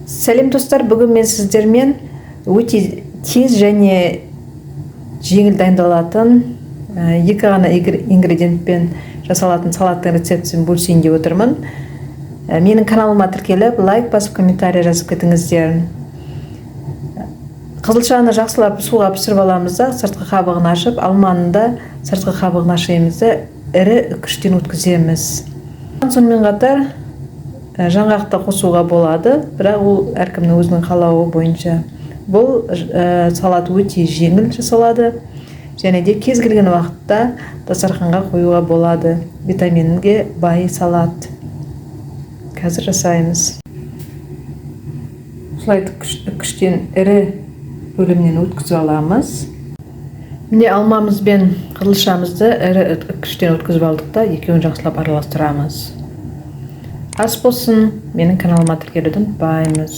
Сәлем достар, бүгін мен сіздермен өте тез және жеңіл дайындалатын екі ғана ингредиентпен жасалатын салаттың рецептісін бөлісейін деп отырмын. Менің каналыма тіркеліп, лайк басып, комментарий жазып кетіңіздер. Қызылшаны жақсылап суға пісіріп аламыз да, сыртқы қабығын ашып, алманы да сыртқы қабығын ашаймыз да, ірі үкіштен өткіземіз. Сонымен қатар жаңғақты қосуға болады, бірақ ол әркімнің өзінің қалауы бойынша. Бұл салат өте жеңіл жасалады, және де кез келген уақытта дастарханға қоюға болады. Витаминге бай салат. Қазір жасаймыз. Осылай үкіштен ірі бөлімнен өткізіп аламыз. Міне алмамыз бен қызылшамызды ірі үкіштен өткізіп алдық та, екеуін жақсылап араластырамыз. Ас болсын, менің каналыма тіркелуді ұмытпаңыз.